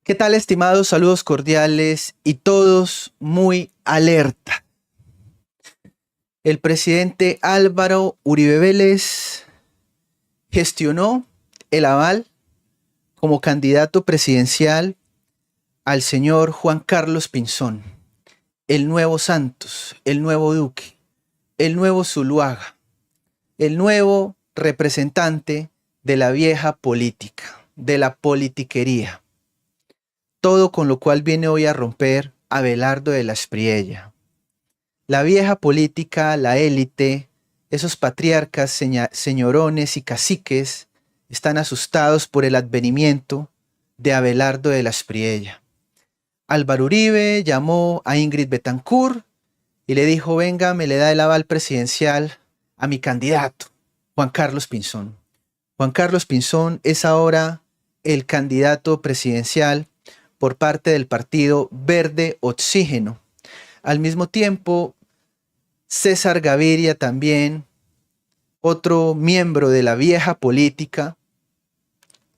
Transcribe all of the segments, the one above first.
¿Qué tal, estimados? Saludos cordiales y todos muy alerta. El presidente Álvaro Uribe Vélez gestionó el aval como candidato presidencial al señor Juan Carlos Pinzón, el nuevo Santos, el nuevo Duque, el nuevo Zuluaga, el nuevo representante de la vieja política, de la politiquería. Todo con lo cual viene hoy a romper Abelardo de la Espriella. La vieja política, la élite, esos patriarcas, señorones y caciques están asustados por el advenimiento de Abelardo de la Espriella. Álvaro Uribe llamó a Ingrid Betancourt y le dijo: venga, me le da el aval presidencial a mi candidato, Juan Carlos Pinzón. Juan Carlos Pinzón es ahora el candidato presidencial por parte del partido Verde Oxígeno. Al mismo tiempo, César Gaviria también, otro miembro de la vieja política,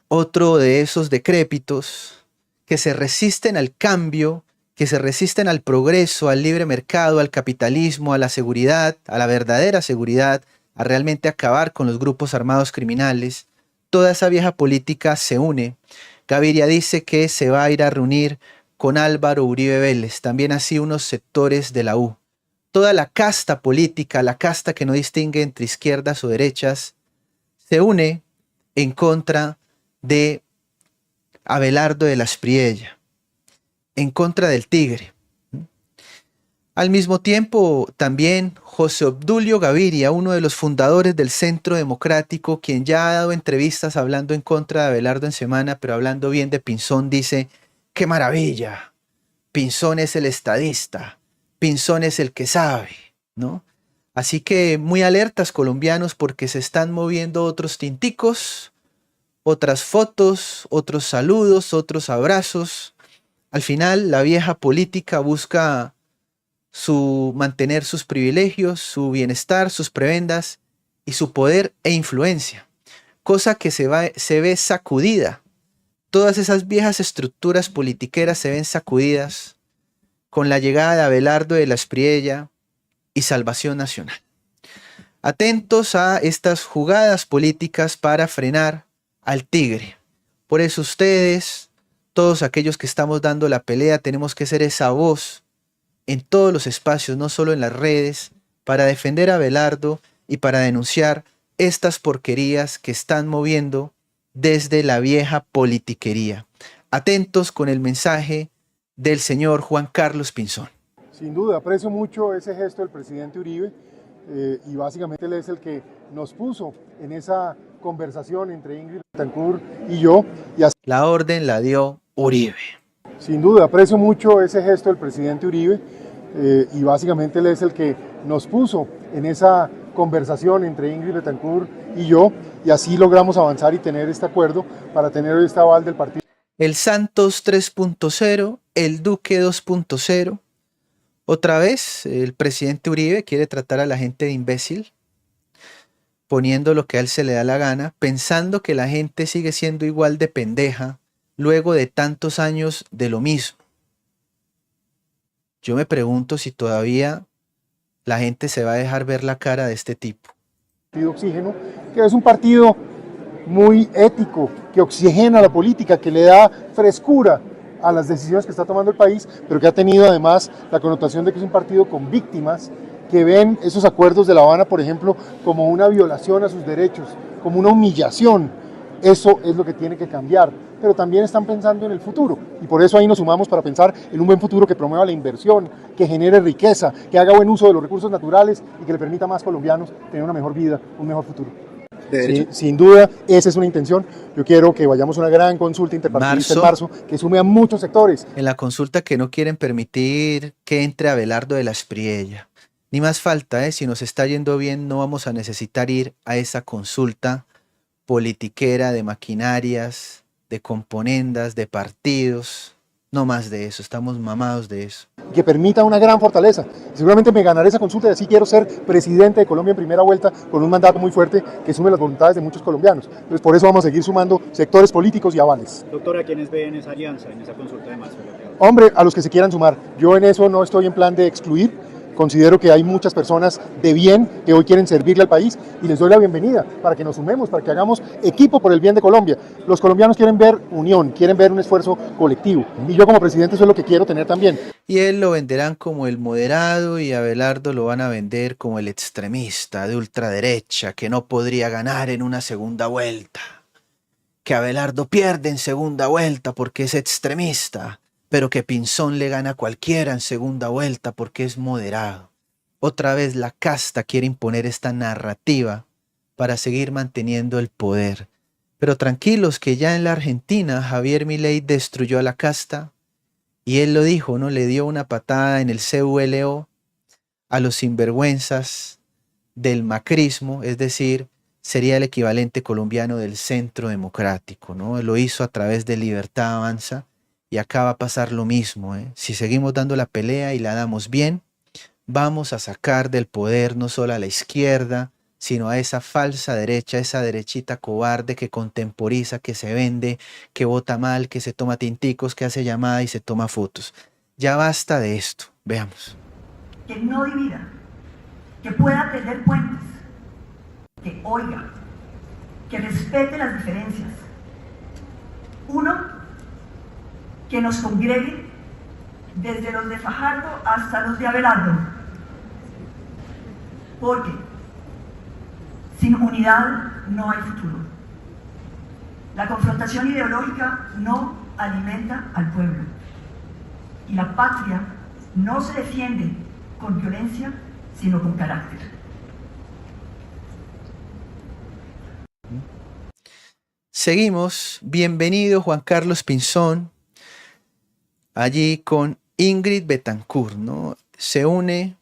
otro de esos decrépitos que se resisten al cambio, que se resisten al progreso, al libre mercado, al capitalismo, a la seguridad, a la verdadera seguridad, a realmente acabar con los grupos armados criminales. Toda esa vieja política se une. Gaviria dice que se va a ir a reunir con Álvaro Uribe Vélez, también así unos sectores de la U. Toda la casta política, la casta que no distingue entre izquierdas o derechas, se une en contra de Abelardo de la Espriella, en contra del Tigre. Al mismo tiempo, también José Obdulio Gaviria, uno de los fundadores del Centro Democrático, quien ya ha dado entrevistas hablando en contra de Abelardo en semana, pero hablando bien de Pinzón, dice: ¡qué maravilla! Pinzón es el estadista, Pinzón es el que sabe, ¿no? Así que muy alertas, colombianos, porque se están moviendo otros tinticos, otras fotos, otros saludos, otros abrazos. Al final, la vieja política busca mantener sus privilegios, su bienestar, sus prebendas y su poder e influencia, cosa que se ve sacudida. Todas esas viejas estructuras politiqueras se ven sacudidas con la llegada de Abelardo de la Espriella y Salvación Nacional. Atentos a estas jugadas políticas para frenar al tigre. Por eso ustedes, todos aquellos que estamos dando la pelea, tenemos que ser esa voz en todos los espacios, no solo en las redes, para defender a Abelardo y para denunciar estas porquerías que están moviendo desde la vieja politiquería. Atentos con el mensaje del señor Juan Carlos Pinzón. Sin duda, aprecio mucho ese gesto del presidente Uribe y básicamente él es el que nos puso en esa conversación entre Ingrid Betancourt y yo. La orden la dio Uribe. Sin duda, aprecio mucho ese gesto del presidente Uribe y básicamente él es el que nos puso en esa conversación entre Ingrid Betancourt y yo, y así logramos avanzar y tener este acuerdo para tener este aval del partido. El Santos 3.0, el Duque 2.0. Otra vez el presidente Uribe quiere tratar a la gente de imbécil, poniendo lo que a él se le da la gana, pensando que la gente sigue siendo igual de pendeja luego de tantos años de lo mismo. Yo me pregunto si todavía la gente se va a dejar ver la cara de este tipo. Partido Oxígeno, que es un partido muy ético, que oxigena la política, que le da frescura a las decisiones que está tomando el país, pero que ha tenido además la connotación de que es un partido con víctimas, que ven esos acuerdos de La Habana, por ejemplo, como una violación a sus derechos, como una humillación. Eso es lo que tiene que cambiar, pero también están pensando en el futuro, y por eso ahí nos sumamos para pensar en un buen futuro que promueva la inversión, que genere riqueza, que haga buen uso de los recursos naturales y que le permita a más colombianos tener una mejor vida, un mejor futuro. Sí, sin duda, esa es una intención. Yo quiero que vayamos a una gran consulta interpartidista en marzo, que sume a muchos sectores. En la consulta que no quieren permitir que entre Abelardo de la Espriella. Ni más falta, si nos está yendo bien, no vamos a necesitar ir a esa consulta politiquera de maquinarias, de componendas, de partidos. No más de eso, estamos mamados de eso. que permita una gran fortaleza. Seguramente me ganaré esa consulta y así quiero ser presidente de Colombia en primera vuelta con un mandato muy fuerte que sume las voluntades de muchos colombianos. Entonces por eso vamos a seguir sumando sectores políticos y avales. Doctor, ¿a quiénes ve en esa alianza, en esa consulta de marzo? Hombre, a los que se quieran sumar. Yo en eso no estoy en plan de excluir. Considero que hay muchas personas de bien que hoy quieren servirle al país y les doy la bienvenida para que nos sumemos, para que hagamos equipo por el bien de Colombia. Los colombianos quieren ver unión, quieren ver un esfuerzo colectivo y yo como presidente eso es lo que quiero tener también. Y él lo venderán como el moderado y a Abelardo lo van a vender como el extremista de ultraderecha que no podría ganar en una segunda vuelta. Que Abelardo pierde en segunda vuelta porque es extremista, pero que Pinzón le gana a cualquiera en segunda vuelta porque es moderado. Otra vez la casta quiere imponer esta narrativa para seguir manteniendo el poder. Pero tranquilos que ya en la Argentina Javier Milei destruyó a la casta y él lo dijo, ¿no? Le dio una patada en el CULO a los sinvergüenzas del macrismo, es decir, sería el equivalente colombiano del Centro Democrático, ¿no? Lo hizo a través de Libertad Avanza. Y acá va a pasar lo mismo, ¿eh? Si seguimos dando la pelea y la damos bien, vamos a sacar del poder no solo a la izquierda, sino a esa falsa derecha, esa derechita cobarde que contemporiza, que se vende, que vota mal, que se toma tinticos, que hace llamada y se toma fotos. Ya basta de esto. Veamos. Que no divida, que pueda tender puentes, que oiga, que respete las diferencias. Uno, que nos congregue desde los de Fajardo hasta los de Abelardo. Porque sin unidad no hay futuro. La confrontación ideológica no alimenta al pueblo. Y la patria no se defiende con violencia, sino con carácter. Seguimos. Bienvenido Juan Carlos Pinzón. Allí con Ingrid Betancourt, ¿no? Se une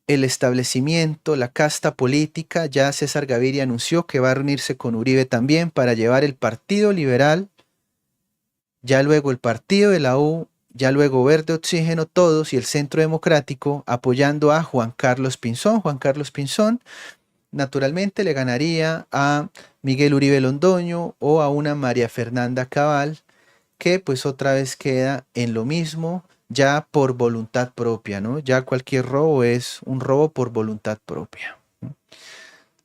el establecimiento, la casta política. Ya César Gaviria anunció que va a reunirse con Uribe también para llevar el Partido Liberal, ya luego el Partido de la U, ya luego Verde Oxígeno, todos y el Centro Democrático apoyando a Juan Carlos Pinzón. Juan Carlos Pinzón naturalmente le ganaría a Miguel Uribe Londoño o a una María Fernanda Cabal, que pues otra vez queda en lo mismo, ya por voluntad propia, ¿no? Ya cualquier robo es un robo por voluntad propia.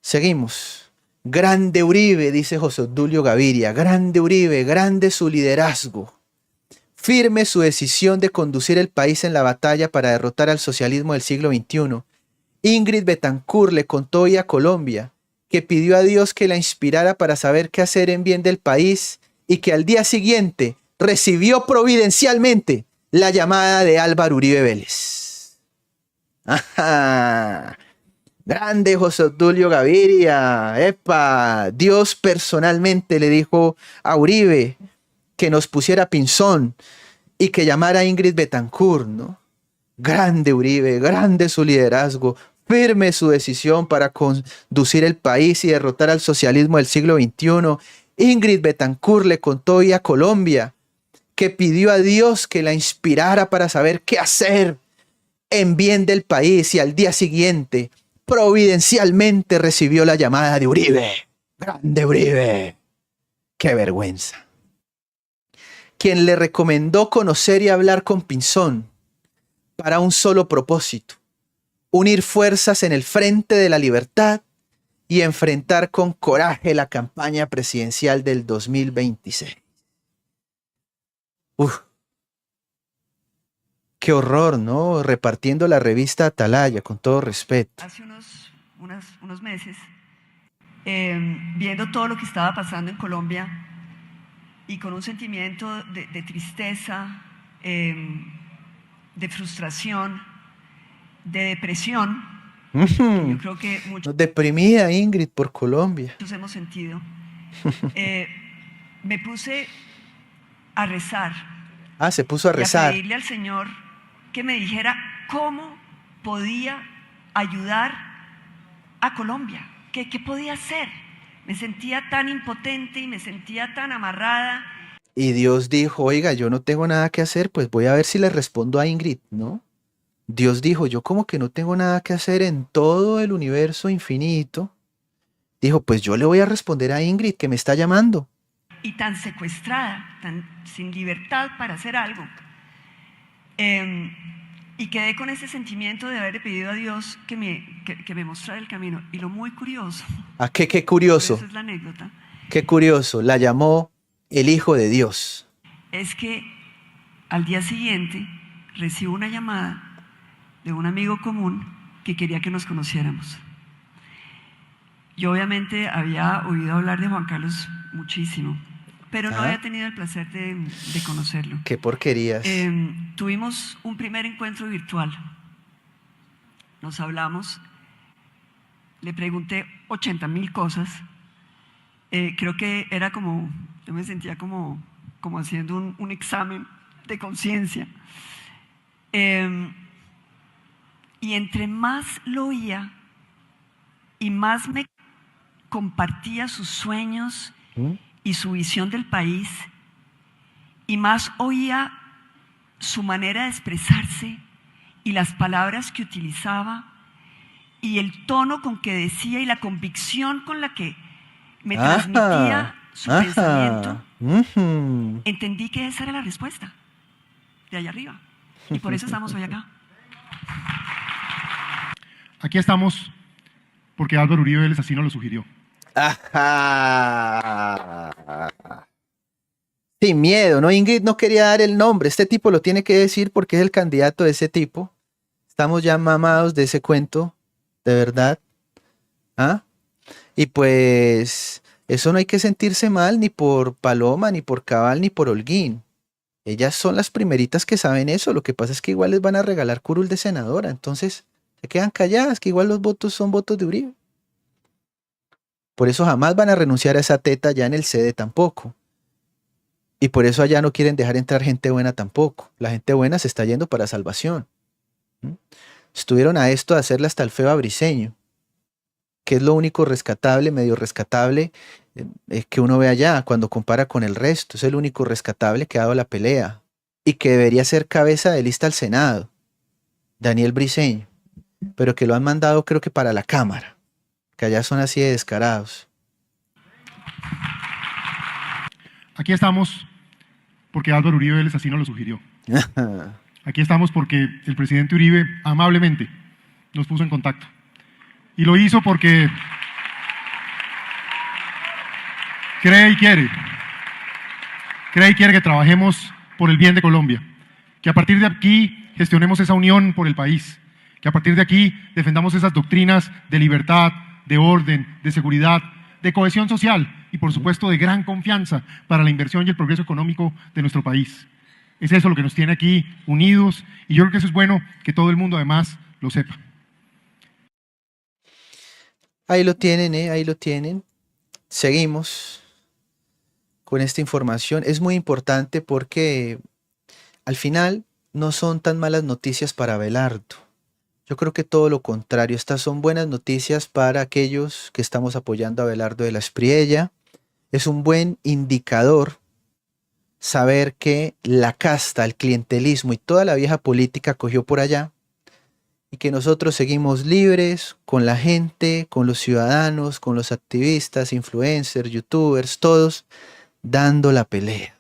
Seguimos. Grande Uribe, dice José Obdulio Gaviria, grande Uribe, grande su liderazgo. Firme su decisión de conducir el país en la batalla para derrotar al socialismo del siglo XXI. Ingrid Betancourt le contó hoy a Colombia que pidió a Dios que la inspirara para saber qué hacer en bien del país y que al día siguiente recibió providencialmente la llamada de Álvaro Uribe Vélez. ¡Ajá! Grande José Obdulio Gaviria. ¡Epa! Dios personalmente le dijo a Uribe que nos pusiera Pinzón y que llamara a Ingrid Betancourt, ¿no? Grande Uribe, grande su liderazgo, firme su decisión para conducir el país y derrotar al socialismo del siglo XXI. Ingrid Betancourt le contó hoy a Colombia que pidió a Dios que la inspirara para saber qué hacer en bien del país y al día siguiente providencialmente recibió la llamada de Uribe. Grande Uribe. ¡Qué vergüenza! Quien le recomendó conocer y hablar con Pinzón para un solo propósito: unir fuerzas en el frente de la libertad y enfrentar con coraje la campaña presidencial del 2026. Uf, qué horror, ¿no? Repartiendo la revista Atalaya, con todo respeto. Hace unos meses, viendo todo lo que estaba pasando en Colombia y con un sentimiento de tristeza, de frustración, de depresión, yo creo que muchos Deprimida Ingrid por Colombia. hemos sentido, me puse a rezar. Se puso a y rezar. a pedirle al Señor que me dijera cómo podía ayudar a Colombia, qué podía hacer. Me sentía tan impotente y me sentía tan amarrada. Y Dios dijo, oiga, yo no tengo nada que hacer, pues voy a ver si le respondo a Ingrid, ¿no? Dios dijo, yo como que no tengo nada que hacer en todo el universo infinito. Dijo, pues yo le voy a responder a Ingrid que me está llamando. Y tan secuestrada, tan sin libertad para hacer algo. Y quedé con ese sentimiento de haberle pedido a Dios que me mostrara el camino. Y lo muy curioso, ¿A qué por curioso? eso es la anécdota, Qué curioso, la llamó el Hijo de Dios. es que al día siguiente recibo una llamada de un amigo común que quería que nos conociéramos. Yo obviamente había oído hablar de Juan Carlos muchísimo, pero no había tenido el placer de conocerlo. Qué porquerías. Tuvimos un primer encuentro virtual. Nos hablamos, le pregunté 80,000 cosas. Creo que era como, yo me sentía como haciendo un examen de conciencia. Y entre más lo oía y más me compartía sus sueños y su visión del país, y más oía su manera de expresarse y las palabras que utilizaba y el tono con que decía y la convicción con la que me transmitía su pensamiento, entendí que esa era la respuesta de allá arriba. Y por eso estamos hoy acá. Aquí estamos porque Álvaro Uribe Vélez así nos lo sugirió. Sin miedo, ¿no? Ingrid no quería dar el nombre. Este tipo lo tiene que decir porque es el candidato de ese tipo. Estamos ya mamados de ese cuento, de verdad. ¿Ah? Y pues eso no hay que sentirse mal ni por Paloma, ni por Cabal, ni por Holguín. Ellas son las primeritas que saben eso. Lo que pasa es que igual les van a regalar curul de senadora. Entonces se quedan calladas, que igual los votos son votos de Uribe. Por eso jamás van a renunciar a esa teta ya en el sede tampoco. Y por eso allá no quieren dejar entrar gente buena tampoco. La gente buena se está yendo para Salvación. Estuvieron a esto de hacerle hasta el feo a Briceño, que es lo único rescatable, medio rescatable, que uno ve allá cuando compara con el resto. Es el único rescatable que ha dado la pelea y que debería ser cabeza de lista al Senado, Daniel Briceño, pero que lo han mandado creo que para la Cámara, que allá son así de descarados. Aquí estamos porque Álvaro Uribe Vélez así nos lo sugirió. Aquí estamos porque el presidente Uribe amablemente nos puso en contacto. Y lo hizo porque cree y quiere que trabajemos por el bien de Colombia, que a partir de aquí gestionemos esa unión por el país, que a partir de aquí defendamos esas doctrinas de libertad, de orden, de seguridad, de cohesión social y por supuesto de gran confianza para la inversión y el progreso económico de nuestro país. Es eso lo que nos tiene aquí unidos y yo creo que eso es bueno que todo el mundo además lo sepa. Ahí lo tienen, ahí lo tienen. Seguimos con esta información. Es muy importante porque al final no son tan malas noticias para Abelardo. Yo creo que todo lo contrario. Estas son buenas noticias para aquellos que estamos apoyando a Abelardo de la Espriella. Es un buen indicador saber que la casta, el clientelismo y toda la vieja política cogió por allá y que nosotros seguimos libres con la gente, con los ciudadanos, con los activistas, influencers, youtubers, todos dando la pelea.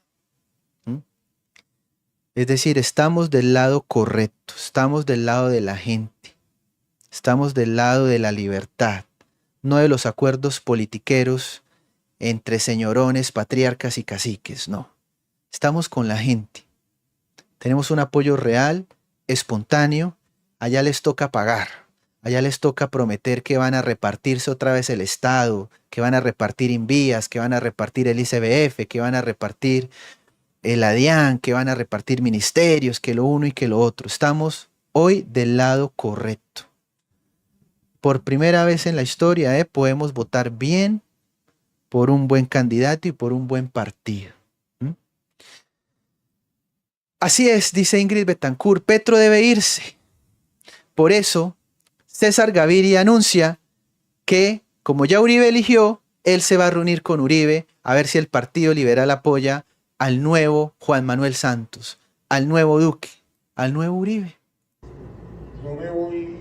Es decir, estamos del lado correcto, estamos del lado de la gente, estamos del lado de la libertad, no de los acuerdos politiqueros entre señorones, patriarcas y caciques, no. Estamos con la gente. Tenemos un apoyo real, espontáneo. Allá les toca pagar. Allá les toca prometer que van a repartirse otra vez el Estado, que van a repartir Invías, que van a repartir el ICBF, que van a repartir el ADIAN, que van a repartir ministerios, que lo uno y que lo otro. Estamos hoy del lado correcto. Por primera vez en la historia, podemos votar bien por un buen candidato y por un buen partido. Así es, dice Ingrid Betancourt, Petro debe irse. Por eso, César Gaviria anuncia que, como ya Uribe eligió, él se va a reunir con Uribe a ver si el Partido Liberal apoya al nuevo Juan Manuel Santos, al nuevo Duque, al nuevo Uribe. Yo me voy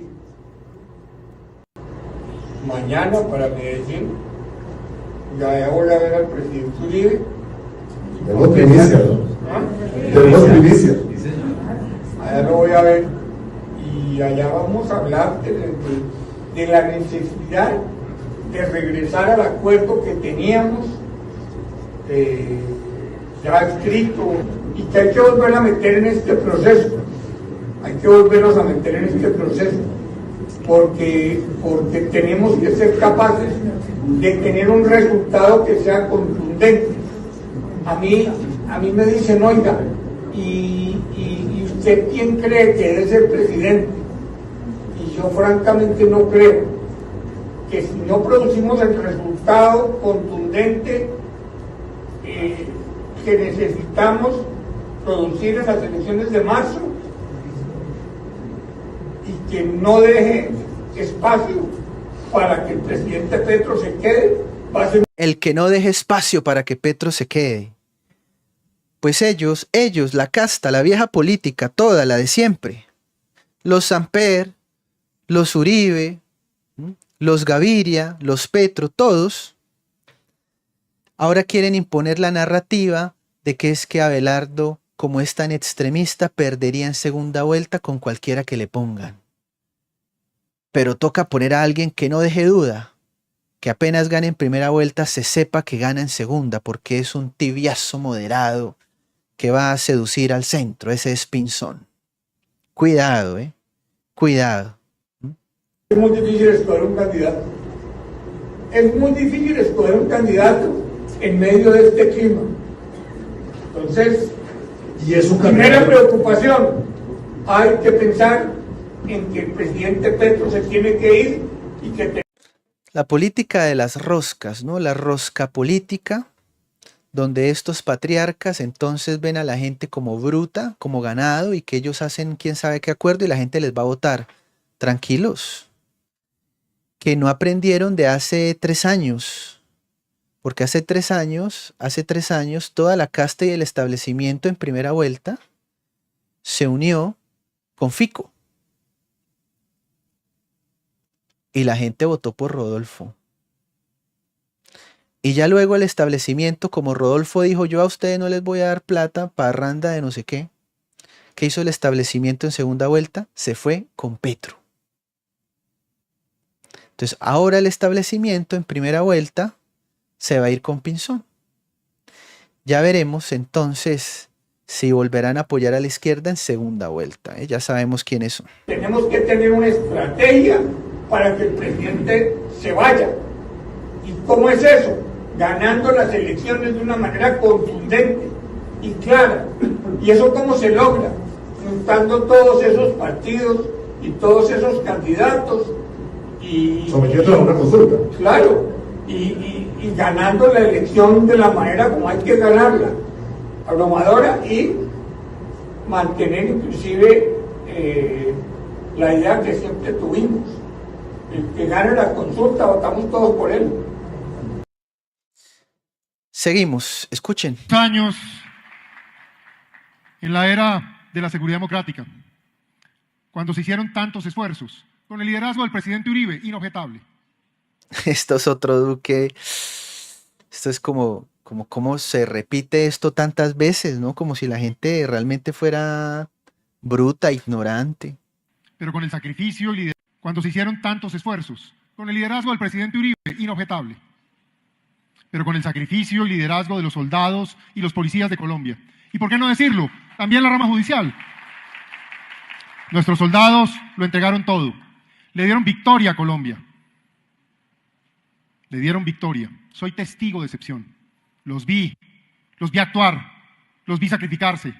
mañana para Medellín, ya voy a ver al presidente Uribe. Tenemos primicia, ¿no? ¿Ah? Tenemos primicia. Allá lo voy a ver y allá vamos a hablar de la necesidad de regresar al acuerdo que teníamos ya escrito y que hay que volver a meter en este proceso. Hay que volvernos a meter en este proceso porque tenemos que ser capaces de tener un resultado que sea contundente. A mí me dicen, oiga, ¿y usted quién cree que debe ser presidente? Y yo francamente no creo que si no producimos el resultado contundente que necesitamos producir en las elecciones de marzo y que no deje espacio para que el presidente Petro se quede, va a ser... El que no deje espacio para que Petro se quede. Pues ellos, la casta, la vieja política, toda la de siempre. Los Samper, los Uribe, los Gaviria, los Petro, todos, ahora quieren imponer la narrativa de que es que Abelardo, como es tan extremista, perdería en segunda vuelta con cualquiera que le pongan. Pero toca poner a alguien que no deje duda, que apenas gane en primera vuelta se sepa que gana en segunda, porque es un tibiazo moderado que va a seducir al centro, ese es Pinzón. Cuidado, cuidado. Es muy difícil escoger un candidato. Es muy difícil escoger un candidato en medio de este clima. Entonces, Y es un primera preocupación, hay que pensar en que el presidente Petro se tiene que ir y que... La política de las roscas, ¿no? La rosca política, donde estos patriarcas entonces ven a la gente como bruta, como ganado, y que ellos hacen quién sabe qué acuerdo y la gente les va a votar. Tranquilos, que no aprendieron de hace 3 años, porque hace 3 años, toda la casta y el establecimiento en primera vuelta se unió con Fico. Y la gente votó por Rodolfo. Y ya luego el establecimiento, como Rodolfo dijo, yo a ustedes no les voy a dar plata, parranda de no sé qué. ¿Qué hizo el establecimiento en segunda vuelta? Se fue con Petro. Entonces ahora el establecimiento en primera vuelta se va a ir con Pinzón. Ya veremos entonces si volverán a apoyar a la izquierda en segunda vuelta. Ya sabemos quiénes son. Tenemos que tener una estrategia para que el presidente se vaya. ¿Y cómo es eso? Ganando las elecciones de una manera contundente y clara. ¿Y eso cómo se logra? Juntando todos esos partidos y todos esos candidatos y... sometiéndolo a una consulta. Claro, y ganando la elección de la manera como hay que ganarla, abrumadora, y mantener inclusive la idea que siempre tuvimos. El que gane la consulta, votamos todos por él. Seguimos, escuchen. Años en la era de la seguridad democrática, cuando se hicieron tantos esfuerzos, con el liderazgo del presidente Uribe, inobjetable. Esto es otro Duque. Esto es como se repite esto tantas veces, ¿no? Como si la gente realmente fuera bruta, ignorante. Pero con el sacrificio y liderazgo, cuando se hicieron tantos esfuerzos, con el liderazgo del presidente Uribe, inobjetable. Pero con el sacrificio y liderazgo de los soldados y los policías de Colombia. Y por qué no decirlo, también la rama judicial. Nuestros soldados lo entregaron todo. Le dieron victoria a Colombia. Le dieron victoria. Soy testigo de excepción. Los vi actuar, los vi sacrificarse,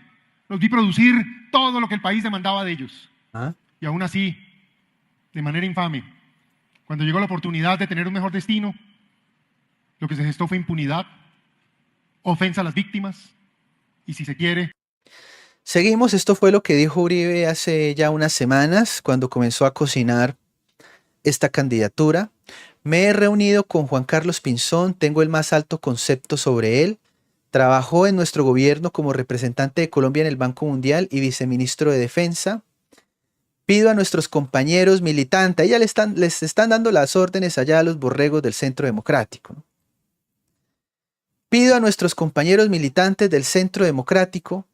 los vi producir todo lo que el país demandaba de ellos. ¿Ah? Y aún así, de manera infame, cuando llegó la oportunidad de tener un mejor destino, lo que se gestó fue impunidad, ofensa a las víctimas y, si se quiere... Seguimos, esto fue lo que dijo Uribe hace ya unas semanas cuando comenzó a cocinar esta candidatura. Me he reunido con Juan Carlos Pinzón, tengo el más alto concepto sobre él, Trabajó en nuestro gobierno como representante de Colombia en el Banco Mundial y viceministro de Defensa. Pido a nuestros compañeros militantes, ya les están dando las órdenes allá a los borregos del Centro Democrático, ¿no? Pido a nuestros compañeros militantes del Centro Democrático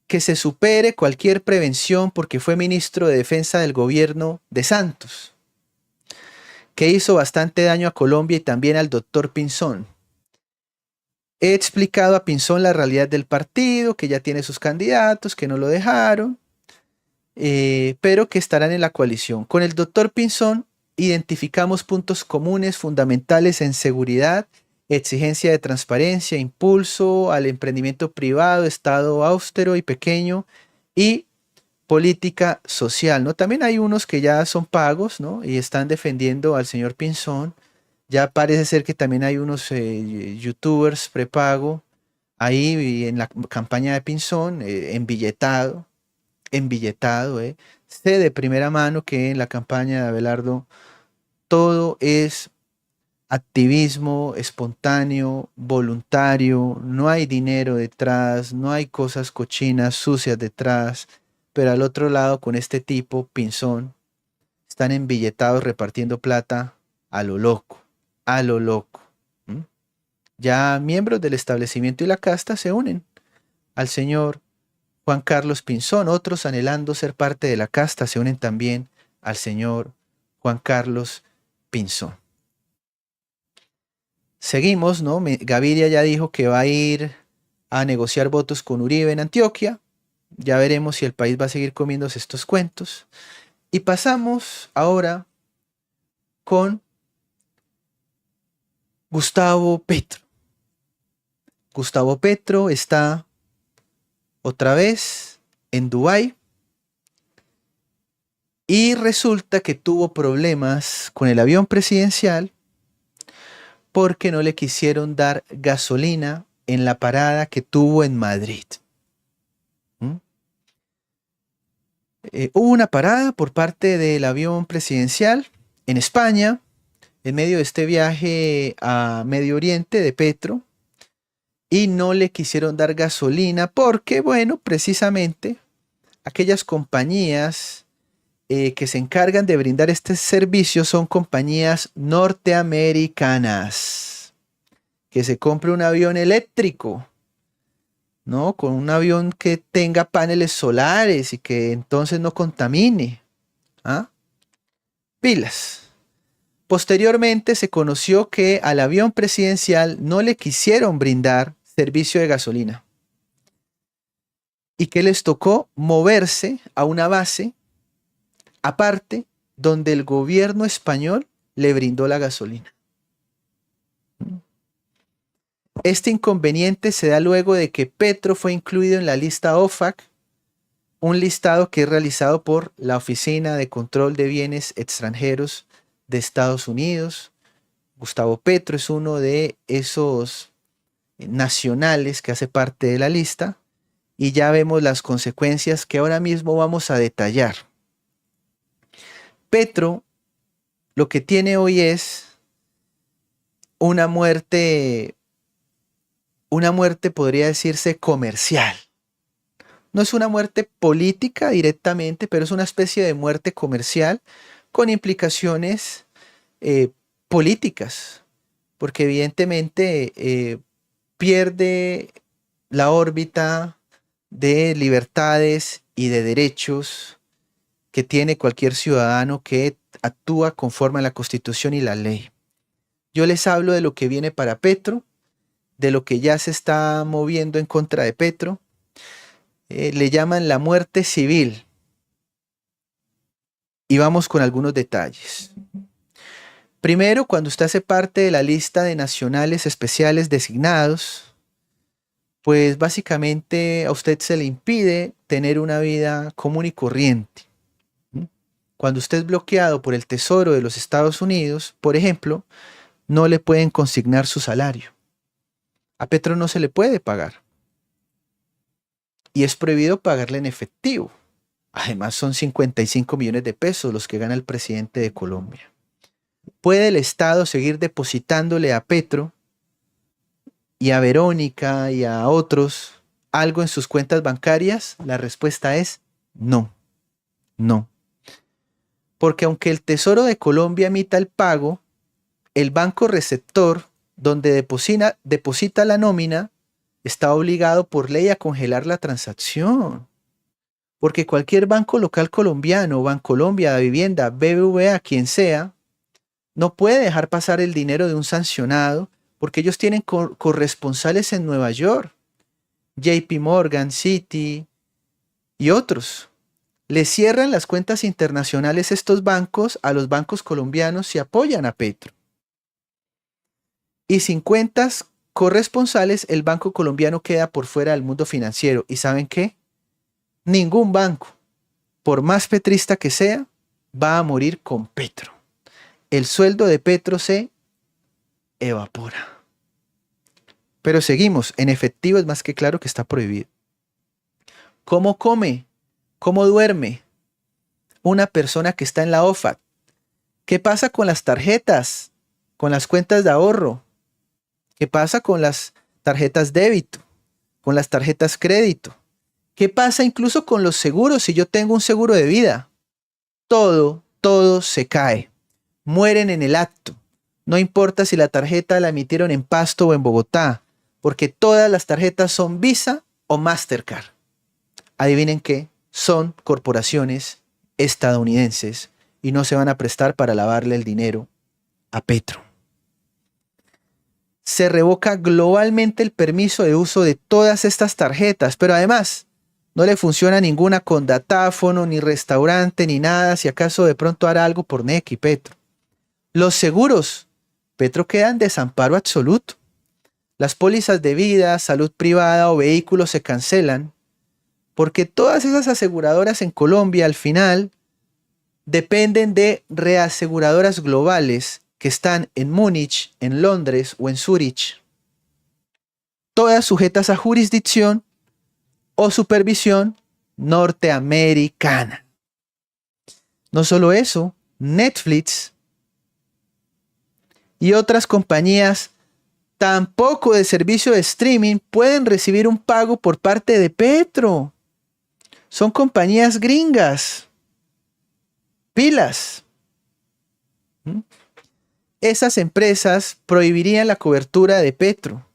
que se supere cualquier prevención porque fue ministro de Defensa del gobierno de Santos, que hizo bastante daño a Colombia y también al doctor Pinzón. He explicado a Pinzón la realidad del partido, que ya tiene sus candidatos, que no lo dejaron, pero que estarán en la coalición. Con el doctor Pinzón identificamos puntos comunes fundamentales en seguridad, exigencia de transparencia, impulso al emprendimiento privado, Estado austero y pequeño y política social, ¿no? También hay unos que ya son pagos, ¿no? Y están defendiendo al señor Pinzón. Ya parece ser que también hay unos youtubers prepago ahí en la campaña de Pinzón, embilletado. Sé de primera mano que en la campaña de Abelardo todo es activismo espontáneo, voluntario, no hay dinero detrás, no hay cosas cochinas, sucias detrás, pero al otro lado con este tipo, Pinzón, están embilletados repartiendo plata a lo loco, a lo loco. ¿Mm? Ya miembros del establecimiento y la casta se unen al señor Juan Carlos Pinzón, otros anhelando ser parte de la casta se unen también al señor Juan Carlos Pinzón. Seguimos, ¿no? Gaviria ya dijo que va a ir a negociar votos con Uribe en Antioquia. Ya veremos si el país va a seguir comiéndose estos cuentos. Y pasamos ahora con Gustavo Petro. Gustavo Petro está otra vez en Dubái y resulta que tuvo problemas con el avión presidencial porque no le quisieron dar gasolina en la parada que tuvo en Madrid. Hubo una parada por parte del avión presidencial en España, en medio de este viaje a Medio Oriente de Petro, y no le quisieron dar gasolina porque, bueno, precisamente aquellas compañías que se encargan de brindar este servicio son compañías norteamericanas. Que se compre un avión eléctrico, ¿no? Con un avión que tenga paneles solares y que entonces no contamine. ¿Ah? Pilas. Posteriormente se conoció que al avión presidencial no le quisieron brindar servicio de gasolina y que les tocó moverse a una base aparte donde el gobierno español le brindó la gasolina. Este inconveniente se da luego de que Petro fue incluido en la lista OFAC, un listado que es realizado por la Oficina de Control de Bienes Extranjeros de Estados Unidos. Gustavo Petro es uno de esos nacionales que hace parte de la lista y ya vemos las consecuencias que ahora mismo vamos a detallar. Petro lo que tiene hoy es una muerte podría decirse comercial. No es una muerte política directamente, pero es una especie de muerte comercial con implicaciones políticas, porque evidentemente pierde la órbita de libertades y de derechos que tiene cualquier ciudadano que actúa conforme a la Constitución y la ley. Yo les hablo de lo que viene para Petro, de lo que ya se está moviendo en contra de Petro. Le llaman la muerte civil. Y vamos con algunos detalles. Primero, cuando usted hace parte de la lista de nacionales especiales designados, pues básicamente a usted se le impide tener una vida común y corriente. Cuando usted es bloqueado por el Tesoro de los Estados Unidos, por ejemplo, no le pueden consignar su salario. A Petro no se le puede pagar. Y es prohibido pagarle en efectivo. Además son 55 millones de pesos los que gana el presidente de Colombia. ¿Puede el Estado seguir depositándole a Petro y a Verónica y a otros algo en sus cuentas bancarias? La respuesta es no, no. Porque aunque el Tesoro de Colombia emita el pago, el banco receptor, donde deposita la nómina, está obligado por ley a congelar la transacción. Porque cualquier banco local colombiano, Bancolombia, Vivienda, BBVA, quien sea, no puede dejar pasar el dinero de un sancionado porque ellos tienen corresponsales en Nueva York, JP Morgan, Citi y otros. Le cierran las cuentas internacionales estos bancos a los bancos colombianos y apoyan a Petro. Y sin cuentas corresponsales, el banco colombiano queda por fuera del mundo financiero. ¿Y saben qué? Ningún banco, por más petrista que sea, va a morir con Petro. El sueldo de Petro se evapora. Pero seguimos, en efectivo es más que claro que está prohibido. ¿Cómo come? ¿Cómo duerme una persona que está en la OFAC? ¿Qué pasa con las tarjetas? ¿Con las cuentas de ahorro? ¿Qué pasa con las tarjetas débito? ¿Con las tarjetas crédito? ¿Qué pasa incluso con los seguros si yo tengo un seguro de vida? Todo se cae. Mueren en el acto. No importa si la tarjeta la emitieron en Pasto o en Bogotá, porque todas las tarjetas son Visa o Mastercard. Adivinen qué, son corporaciones estadounidenses y no se van a prestar para lavarle el dinero a Petro. Se revoca globalmente el permiso de uso de todas estas tarjetas, pero además no le funciona ninguna con datáfono, ni restaurante, ni nada, si acaso de pronto hará algo por NEC y Petro. Los seguros, Petro queda en desamparo absoluto. Las pólizas de vida, salud privada o vehículos se cancelan porque todas esas aseguradoras en Colombia al final dependen de reaseguradoras globales que están en Múnich, en Londres o en Zúrich, todas sujetas a jurisdicción o supervisión norteamericana. No solo eso, Netflix y otras compañías tampoco de servicio de streaming pueden recibir un pago por parte de Petro. Son compañías gringas. Pilas. Esas empresas prohibirían la cobertura de Petro.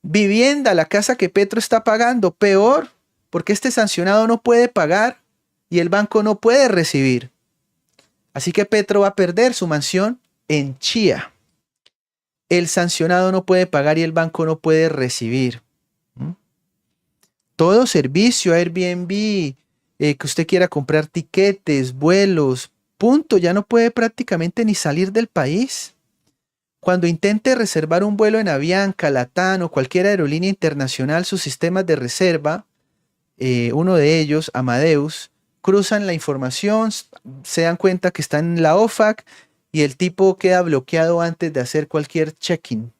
Vivienda, la casa que Petro está pagando, peor, porque este sancionado no puede pagar y el banco no puede recibir. Así que Petro va a perder su mansión en Chía. El sancionado no puede pagar y el banco no puede recibir. Todo servicio, Airbnb, que usted quiera comprar tiquetes, vuelos, punto, ya no puede prácticamente ni salir del país. Cuando intente reservar un vuelo en Avianca, Latam o cualquier aerolínea internacional, sus sistemas de reserva, uno de ellos, Amadeus, cruzan la información, se dan cuenta que está en la OFAC y el tipo queda bloqueado antes de hacer cualquier check-in.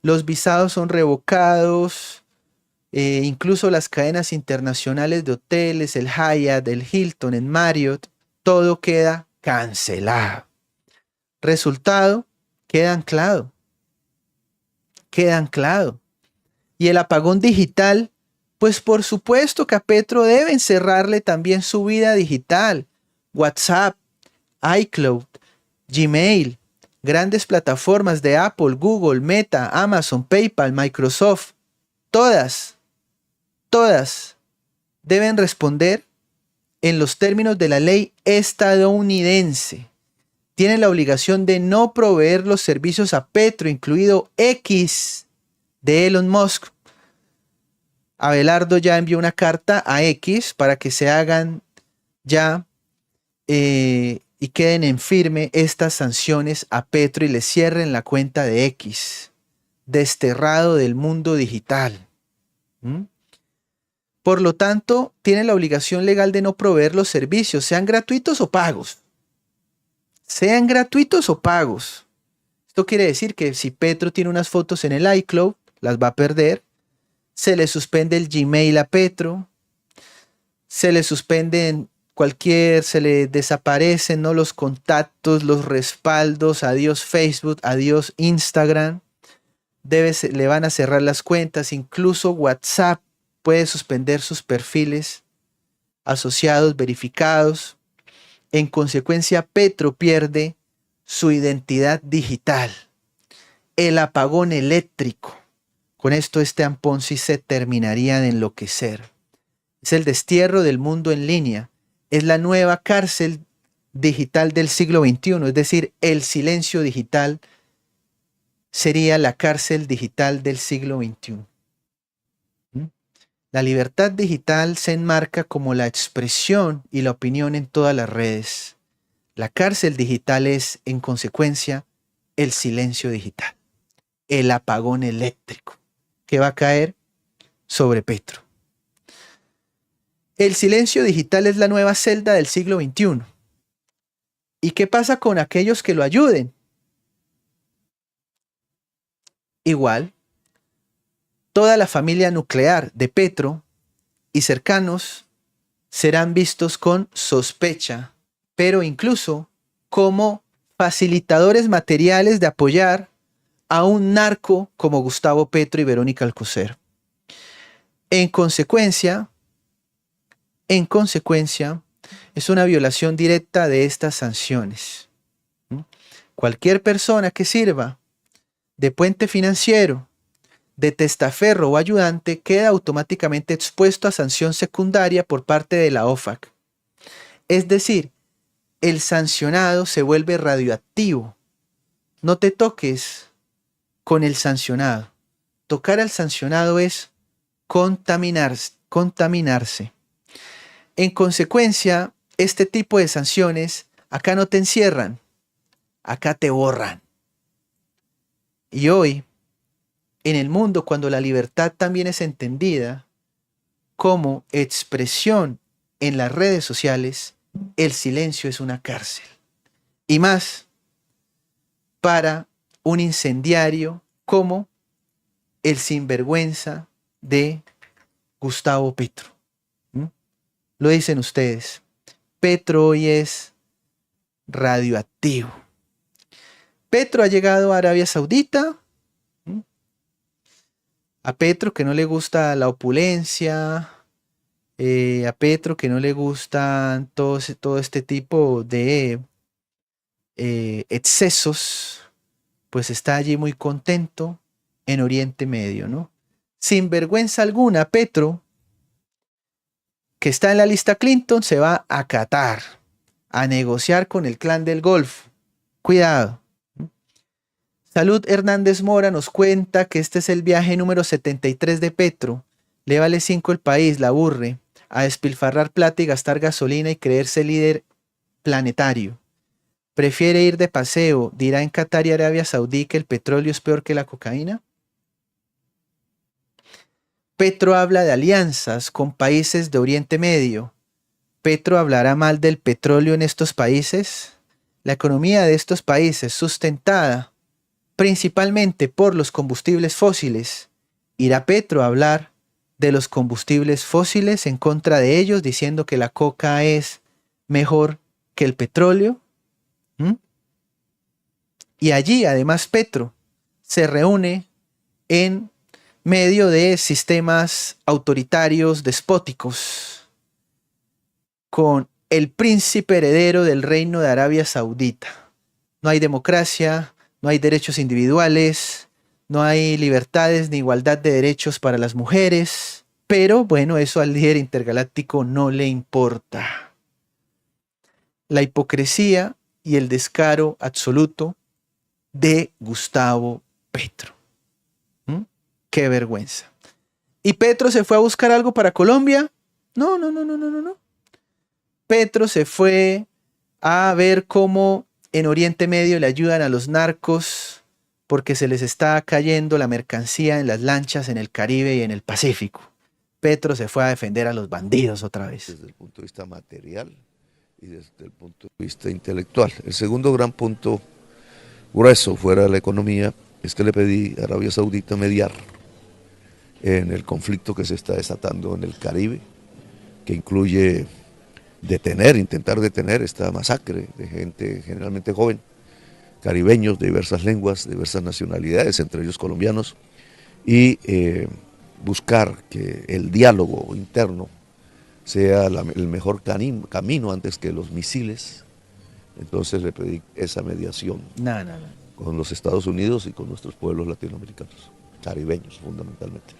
Los visados son revocados, incluso las cadenas internacionales de hoteles, el Hyatt, el Hilton, el Marriott, todo queda cancelado. Resultado, queda anclado. Queda anclado. Y el apagón digital, pues por supuesto que a Petro deben cerrarle también su vida digital. WhatsApp, iCloud, Gmail, grandes plataformas de Apple, Google, Meta, Amazon, PayPal, Microsoft, todas deben responder en los términos de la ley estadounidense. Tienen la obligación de no proveer los servicios a Petro, incluido X de Elon Musk. Abelardo ya envió una carta a X para que se hagan ya y queden en firme estas sanciones a Petro y le cierren la cuenta de X, desterrado del mundo digital. Por lo tanto, tiene la obligación legal de no proveer los servicios, sean gratuitos o pagos. Sean gratuitos o pagos. Esto quiere decir que si Petro tiene unas fotos en el iCloud, las va a perder. Se le suspende el Gmail a Petro. Se le suspenden se le desaparecen, ¿no?, los contactos, los respaldos. Adiós Facebook, adiós Instagram. le van a cerrar las cuentas, incluso WhatsApp puede suspender sus perfiles asociados, verificados. En consecuencia, Petro pierde su identidad digital. El apagón eléctrico. Con esto Esteban Ponzi se terminaría de enloquecer. Es el destierro del mundo en línea. Es la nueva cárcel digital del siglo XXI. Es decir, el silencio digital sería la cárcel digital del siglo XXI. La libertad digital se enmarca como la expresión y la opinión en todas las redes. La cárcel digital es, en consecuencia, el silencio digital, el apagón eléctrico que va a caer sobre Petro. El silencio digital es la nueva celda del siglo XXI. ¿Y qué pasa con aquellos que lo ayuden? Igual, toda la familia nuclear de Petro y cercanos serán vistos con sospecha, pero incluso como facilitadores materiales de apoyar a un narco como Gustavo Petro y Verónica Alcocer. En consecuencia, es una violación directa de estas sanciones. Cualquier persona que sirva de puente financiero, de testaferro o ayudante queda automáticamente expuesto a sanción secundaria por parte de la OFAC. Es decir, el sancionado se vuelve radioactivo. No te toques con el sancionado. Tocar al sancionado es contaminarse. En consecuencia, este tipo de sanciones acá no te encierran, acá te borran. Y hoy, en el mundo, cuando la libertad también es entendida como expresión en las redes sociales, el silencio es una cárcel. Y más para un incendiario como el sinvergüenza de Gustavo Petro. Lo dicen ustedes. Petro hoy es radioactivo. Petro ha llegado a Arabia Saudita. A Petro que no le gusta la opulencia, a Petro que no le gustan todo este tipo de excesos, pues está allí muy contento en Oriente Medio, ¿no? Sin vergüenza alguna, Petro, que está en la lista Clinton, se va a Qatar a negociar con el clan del Golfo. Cuidado. Salud Hernández Mora nos cuenta que este es el viaje número 73 de Petro. Le vale 5 el país, la aburre, a despilfarrar plata y gastar gasolina y creerse líder planetario. Prefiere ir de paseo, dirá en Qatar y Arabia Saudí que el petróleo es peor que la cocaína. Petro habla de alianzas con países de Oriente Medio. ¿Petro hablará mal del petróleo en estos países? La economía de estos países, sustentada principalmente por los combustibles fósiles, ¿irá Petro a hablar de los combustibles fósiles en contra de ellos, diciendo que la coca es mejor que el petróleo? Y allí, además, Petro se reúne en medio de sistemas autoritarios, despóticos, con el príncipe heredero del reino de Arabia Saudita. No hay democracia, no hay derechos individuales, no hay libertades ni igualdad de derechos para las mujeres, pero bueno, eso al líder intergaláctico no le importa. La hipocresía y el descaro absoluto de Gustavo Petro. ¡Qué vergüenza! ¿Y Petro se fue a buscar algo para Colombia? No. Petro se fue a ver cómo en Oriente Medio le ayudan a los narcos porque se les está cayendo la mercancía en las lanchas en el Caribe y en el Pacífico. Petro se fue a defender a los bandidos otra vez. Desde el punto de vista material y desde el punto de vista intelectual. El segundo gran punto grueso fuera de la economía es que le pedí a Arabia Saudita mediar en el conflicto que se está desatando en el Caribe, que incluye intentar detener esta masacre de gente generalmente joven caribeños de diversas lenguas, de diversas nacionalidades, entre ellos colombianos, y buscar que el diálogo interno sea el mejor camino antes que los misiles. Entonces le pedí esa mediación con los Estados Unidos y con nuestros pueblos latinoamericanos, caribeños fundamentalmente.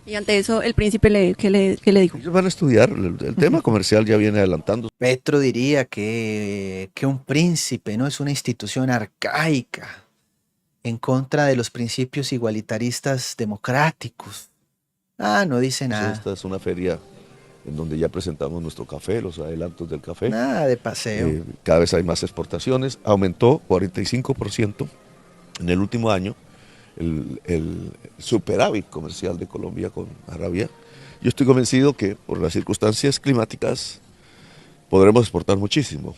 Y ante eso, el príncipe, ¿qué le dijo? Ellos van a estudiar, el tema comercial ya viene adelantando. Petro diría que un príncipe no es una institución arcaica en contra de los principios igualitaristas democráticos. No dice nada. Esta es una feria en donde ya presentamos nuestro café, los adelantos del café. Nada de paseo. Cada vez hay más exportaciones, aumentó 45% en el último año el superávit comercial de Colombia con Arabia. Yo estoy convencido que por las circunstancias climáticas podremos exportar muchísimo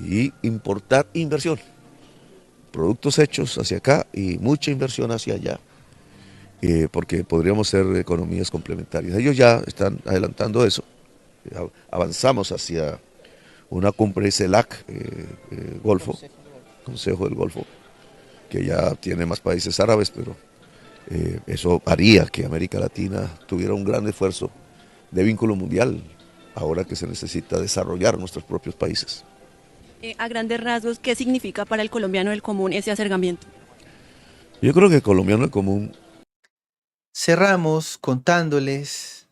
y importar inversión, productos hechos hacia acá y mucha inversión hacia allá, porque podríamos ser economías complementarias. Ellos ya están adelantando eso. Avanzamos hacia una cumbre CELAC, Golfo, Consejo del Golfo, que ya tiene más países árabes, pero eso haría que América Latina tuviera un gran esfuerzo de vínculo mundial, ahora que se necesita desarrollar nuestros propios países. A grandes rasgos, ¿qué significa para el colombiano del común ese acercamiento? Yo creo que el colombiano del común... Cerramos contándoles,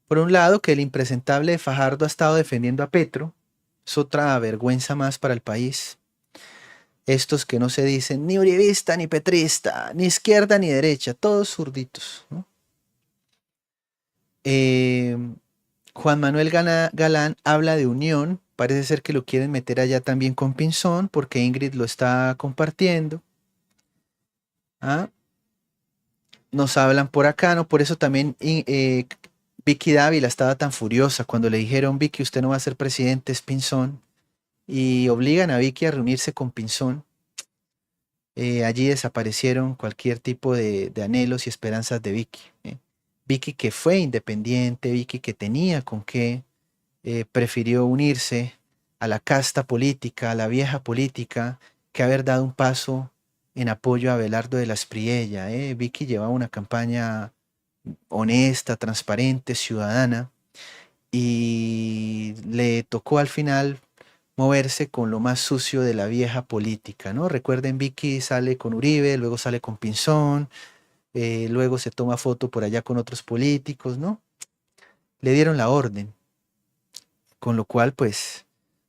por un lado, que el impresentable de Fajardo ha estado defendiendo a Petro. Es otra vergüenza más para el país. Estos que no se dicen ni uribista, ni petrista, ni izquierda, ni derecha, todos zurditos, ¿no? Juan Manuel Galán habla de unión. Parece ser que lo quieren meter allá también con Pinzón, porque Ingrid lo está compartiendo. Nos hablan por acá, ¿no? Por eso también Vicky Dávila estaba tan furiosa cuando le dijeron: Vicky, usted no va a ser presidente, es Pinzón. Y obligan a Vicky a reunirse con Pinzón. Allí desaparecieron cualquier tipo de anhelos y esperanzas de Vicky. Vicky, que fue independiente, Vicky que tenía con qué, prefirió unirse a la casta política, a la vieja política, que haber dado un paso en apoyo a Abelardo de la Espriella. Vicky llevaba una campaña honesta, transparente, ciudadana, y le tocó al final moverse con lo más sucio de la vieja política, ¿no? Recuerden, Vicky sale con Uribe, luego sale con Pinzón, luego se toma foto por allá con otros políticos, ¿no? Le dieron la orden, con lo cual, pues,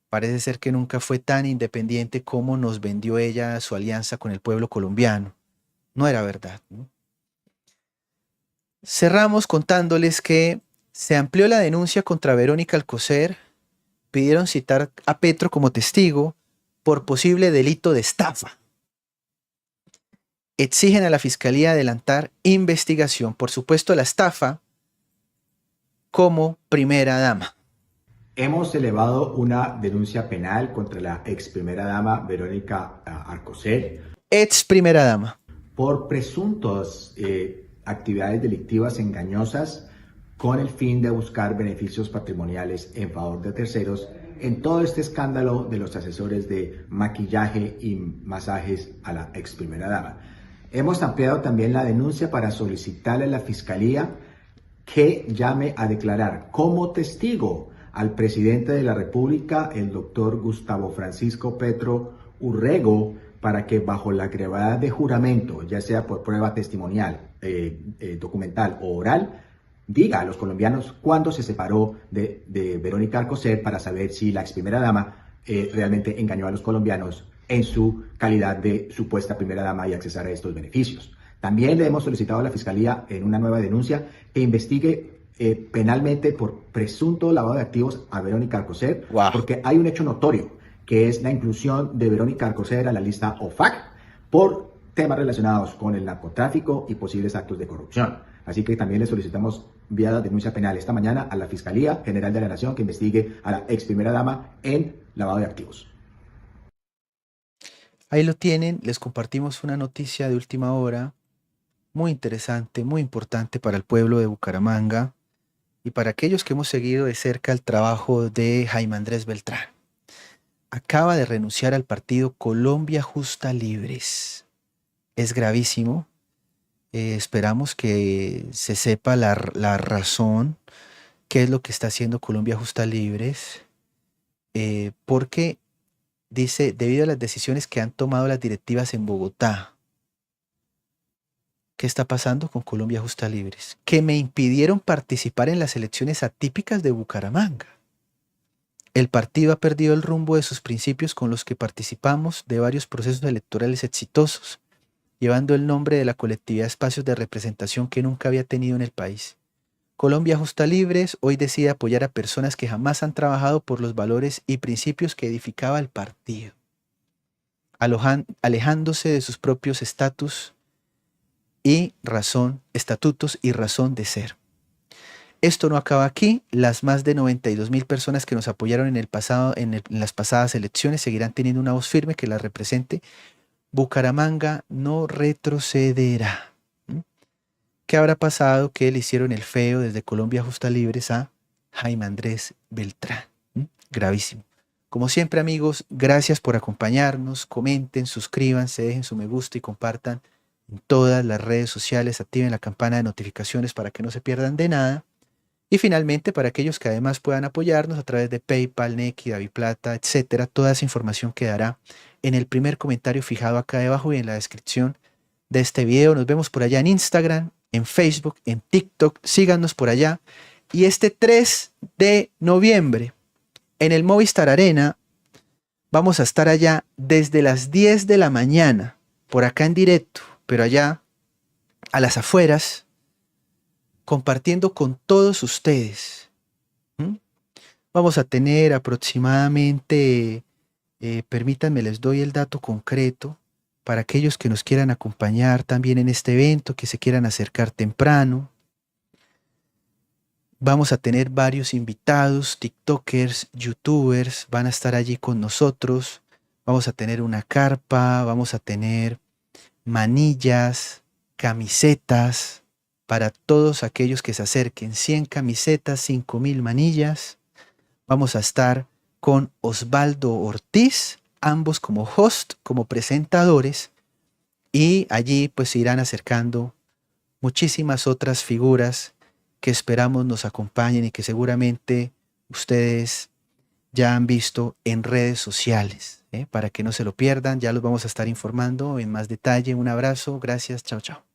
parece ser que nunca fue tan independiente como nos vendió ella su alianza con el pueblo colombiano. No era verdad, ¿no? Cerramos contándoles que se amplió la denuncia contra Verónica Alcocer. Pidieron citar a Petro como testigo por posible delito de estafa. Exigen a la Fiscalía adelantar investigación por supuesto la estafa como primera dama. Hemos elevado una denuncia penal contra la ex primera dama Verónica Alcocer. Ex primera dama. Por presuntas actividades delictivas engañosas con el fin de buscar beneficios patrimoniales en favor de terceros en todo este escándalo de los asesores de maquillaje y masajes a la ex primera dama. Hemos ampliado también la denuncia para solicitarle a la Fiscalía que llame a declarar como testigo al presidente de la República, el doctor Gustavo Francisco Petro Urrego, para que bajo la gravedad de juramento, ya sea por prueba testimonial, documental o oral, diga a los colombianos cuándo se separó de Verónica Alcocer, para saber si la ex primera dama realmente engañó a los colombianos en su calidad de supuesta primera dama y accesar a estos beneficios. También le hemos solicitado a la Fiscalía en una nueva denuncia que investigue penalmente por presunto lavado de activos a Verónica Alcocer, porque hay un hecho notorio, que es la inclusión de Verónica Alcocer a la lista OFAC por temas relacionados con el narcotráfico y posibles actos de corrupción. Así que también le solicitamos vía de denuncia penal esta mañana a la Fiscalía General de la Nación que investigue a la ex primera dama en lavado de activos. Ahí lo tienen, les compartimos una noticia de última hora, muy interesante, muy importante para el pueblo de Bucaramanga y para aquellos que hemos seguido de cerca el trabajo de Jaime Andrés Beltrán. acaba de renunciar al partido Colombia Justa Libres. Es gravísimo. Esperamos que se sepa la razón, qué es lo que está haciendo Colombia Justa Libres, porque dice, debido a las decisiones que han tomado las directivas en Bogotá. ¿Qué está pasando con Colombia Justa Libres? Que me impidieron participar en las elecciones atípicas de Bucaramanga. El partido ha perdido el rumbo de sus principios con los que participamos de varios procesos electorales exitosos, llevando el nombre de la colectividad a espacios de representación que nunca había tenido en el país. Colombia Justa Libres hoy decide apoyar a personas que jamás han trabajado por los valores y principios que edificaba el partido, alejándose de sus propios estatutos y razón de ser. Esto no acaba aquí. Las más de 92.000 personas que nos apoyaron en las pasadas elecciones seguirán teniendo una voz firme que las represente. Bucaramanga no retrocederá. ¿Qué habrá pasado? Que le hicieron el feo desde Colombia Justa Libres a Jaime Andrés Beltrán. Gravísimo. Como siempre, amigos, gracias por acompañarnos. Comenten, suscríbanse, dejen su me gusta y compartan en todas las redes sociales. Activen la campana de notificaciones para que no se pierdan de nada. Y finalmente, para aquellos que además puedan apoyarnos a través de PayPal, Nequi, DaviPlata, etcétera, toda esa información quedará en el primer comentario fijado acá debajo y en la descripción de este video. Nos vemos por allá en Instagram, en Facebook, en TikTok. Síganos por allá. Y este 3 de noviembre, en el Movistar Arena, vamos a estar allá desde las 10 de la mañana, por acá en directo, pero allá a las afueras, compartiendo con todos ustedes. Vamos a tener aproximadamente, permítanme, les doy el dato concreto, para aquellos que nos quieran acompañar también en este evento, que se quieran acercar temprano. Vamos a tener varios invitados, tiktokers, youtubers, van a estar allí con nosotros. Vamos a tener una carpa, vamos a tener manillas, camisetas, para todos aquellos que se acerquen. 100 camisetas, 5.000 manillas. Vamos a estar con Osvaldo Ortiz, ambos como host, como presentadores. Y allí pues se irán acercando muchísimas otras figuras que esperamos nos acompañen y que seguramente ustedes ya han visto en redes sociales. Para que no se lo pierdan, ya los vamos a estar informando en más detalle. Un abrazo, gracias, chao, chao.